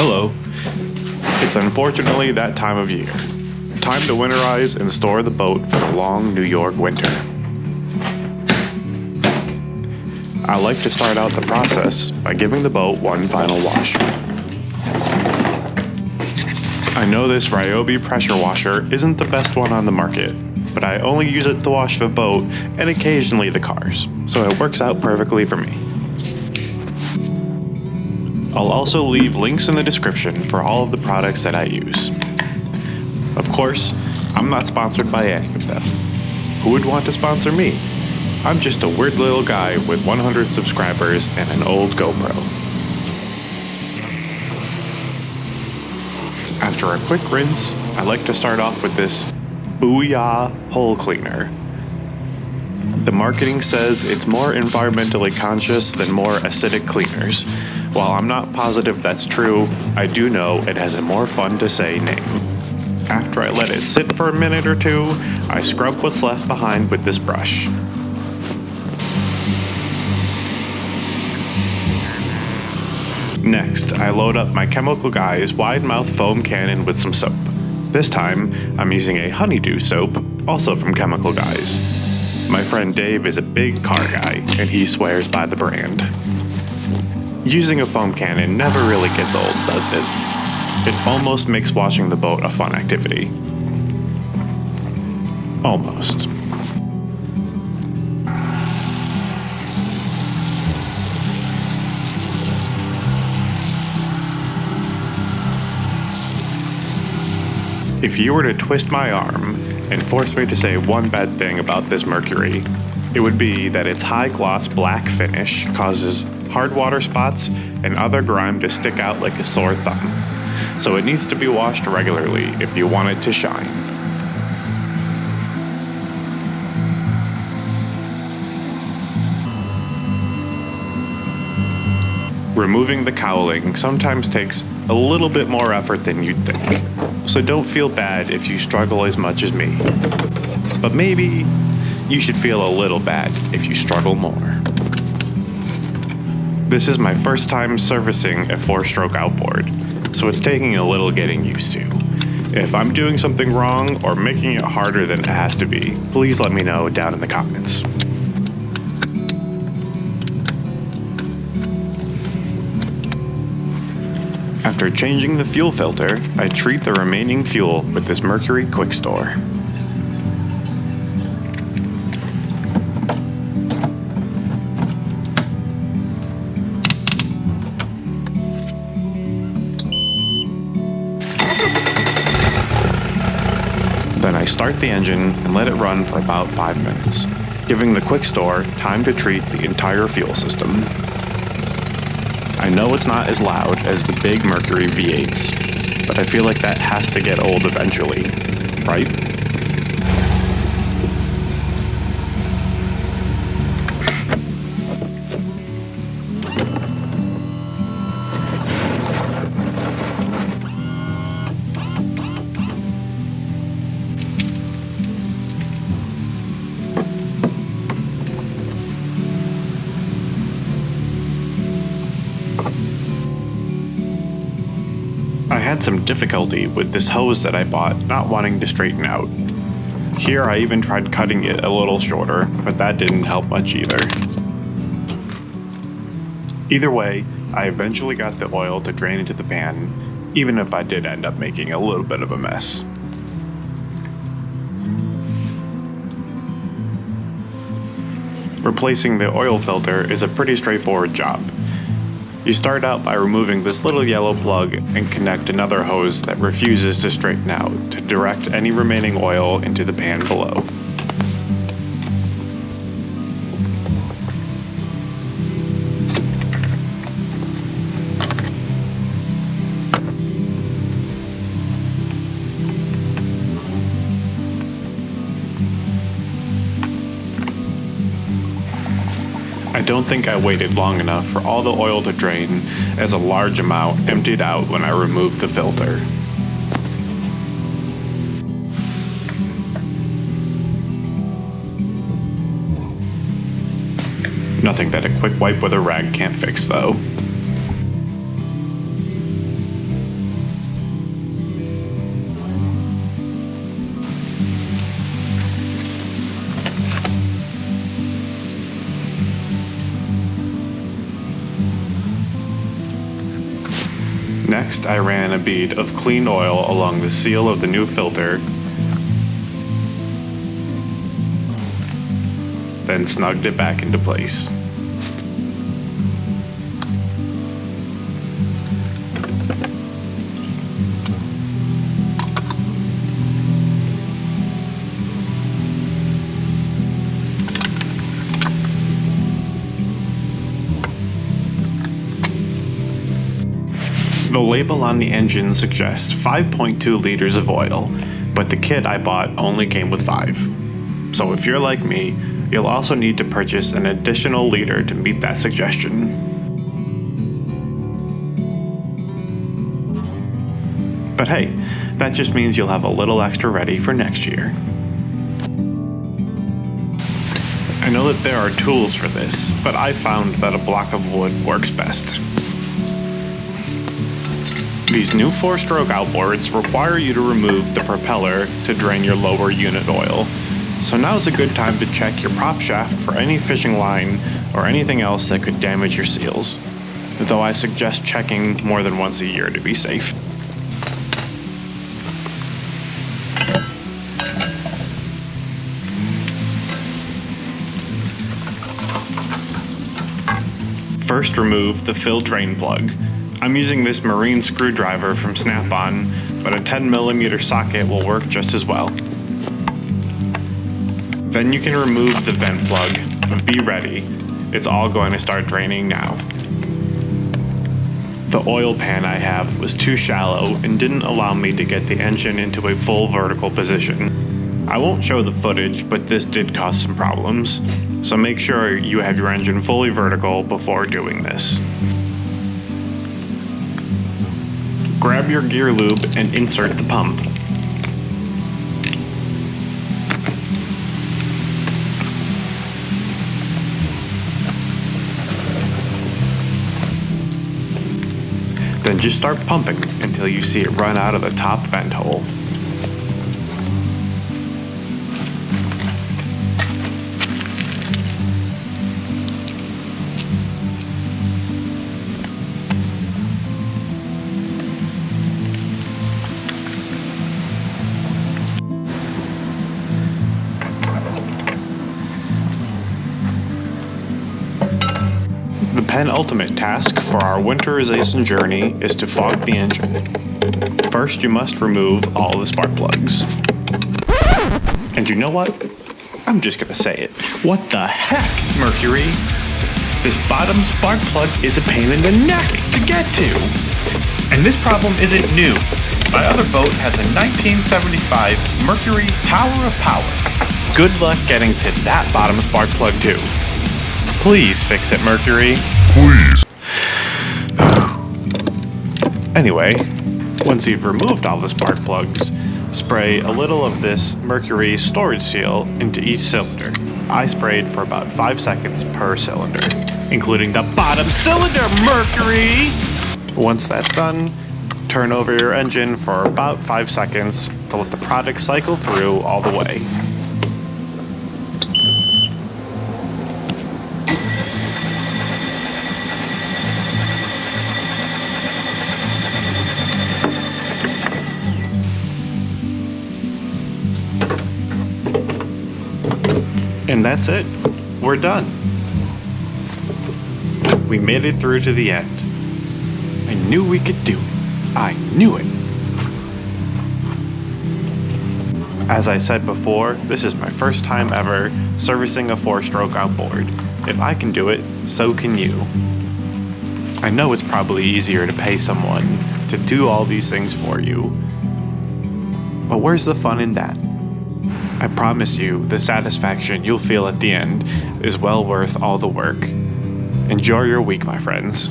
Hello. It's unfortunately that time of year. Time to winterize and store the boat for the long New York winter. I like to start out the process by giving the boat one final wash. I know this Ryobi pressure washer isn't the best one on the market, but I only use it to wash the boat and occasionally the cars, so it works out perfectly for me. I'll also leave links in the description for all of the products that I use. Of course, I'm not sponsored by any of them. Who would want to sponsor me? I'm just a weird little guy with 100 subscribers and an old GoPro. After a quick rinse, I like to start off with this Booyah Hull Cleaner. The marketing says it's more environmentally conscious than more acidic cleaners. While I'm not positive that's true, I do know it has a more fun to say name. After I let it sit for a minute or two, I scrub what's left behind with this brush. Next, I load up my Chemical Guys wide mouth foam cannon with some soap. This time, I'm using a honeydew soap, also from Chemical Guys. My friend Dave is a big car guy, and he swears by the brand. Using a foam cannon never really gets old, does it? It almost makes washing the boat a fun activity. Almost. If you were to twist my arm and force me to say one bad thing about this Mercury, it would be that its high gloss black finish causes hard water spots and other grime to stick out like a sore thumb. So it needs to be washed regularly if you want it to shine. Removing the cowling sometimes takes a little bit more effort than you'd think, so don't feel bad if you struggle as much as me. But maybe you should feel a little bad if you struggle more. This is my first time servicing a 4-stroke outboard, so it's taking a little getting used to. If I'm doing something wrong or making it harder than it has to be, please let me know down in the comments. After changing the fuel filter, I treat the remaining fuel with this Mercury Quick Store. Then I start the engine and let it run for about 5 minutes, giving the Quick Store time to treat the entire fuel system. I know it's not as loud as the big Mercury V8s, but I feel like that has to get old eventually, right? I had some difficulty with this hose that I bought not wanting to straighten out. Here I even tried cutting it a little shorter, but that didn't help much either. Either way, I eventually got the oil to drain into the pan, even if I did end up making a little bit of a mess. Replacing the oil filter is a pretty straightforward job. You start out by removing this little yellow plug and connect another hose that refuses to straighten out to direct any remaining oil into the pan below. I don't think I waited long enough for all the oil to drain, as a large amount emptied out when I removed the filter. Nothing that a quick wipe with a rag can't fix, though. Next, I ran a bead of clean oil along the seal of the new filter, then snugged it back into place. The label on the engine suggests 5.2 liters of oil, but the kit I bought only came with 5. So if you're like me, you'll also need to purchase an additional liter to meet that suggestion. But hey, that just means you'll have a little extra ready for next year. I know that there are tools for this, but I found that a block of wood works best. These new 4-stroke outboards require you to remove the propeller to drain your lower unit oil. So now's a good time to check your prop shaft for any fishing line or anything else that could damage your seals, though I suggest checking more than once a year to be safe. First, remove the fill drain plug. I'm using this marine screwdriver from Snap-on, but a 10mm socket will work just as well. Then you can remove the vent plug, but be ready. It's all going to start draining now. The oil pan I have was too shallow and didn't allow me to get the engine into a full vertical position. I won't show the footage, but this did cause some problems, so make sure you have your engine fully vertical before doing this. Grab your gear lube and insert the pump. Then just start pumping until you see it run out of the top vent hole. The penultimate task for our winterization journey is to fog the engine. First, you must remove all the spark plugs. And you know what? I'm just gonna say it. What the heck, Mercury? This bottom spark plug is a pain in the neck to get to. And this problem isn't new. My other boat has a 1975 Mercury Tower of Power. Good luck getting to that bottom spark plug too. Please fix it, Mercury. Please. Anyway, once you've removed all the spark plugs, spray a little of this Mercury storage seal into each cylinder. I sprayed for about 5 seconds per cylinder, including the bottom cylinder, Mercury! Once that's done, turn over your engine for about 5 seconds to let the product cycle through all the way. And that's it. We're done. We made it through to the end. I knew we could do it. I knew it. As I said before, this is my first time ever servicing a 4-stroke outboard. If I can do it, so can you. I know it's probably easier to pay someone to do all these things for you, but where's the fun in that? I promise you, the satisfaction you'll feel at the end is well worth all the work. Enjoy your week, my friends.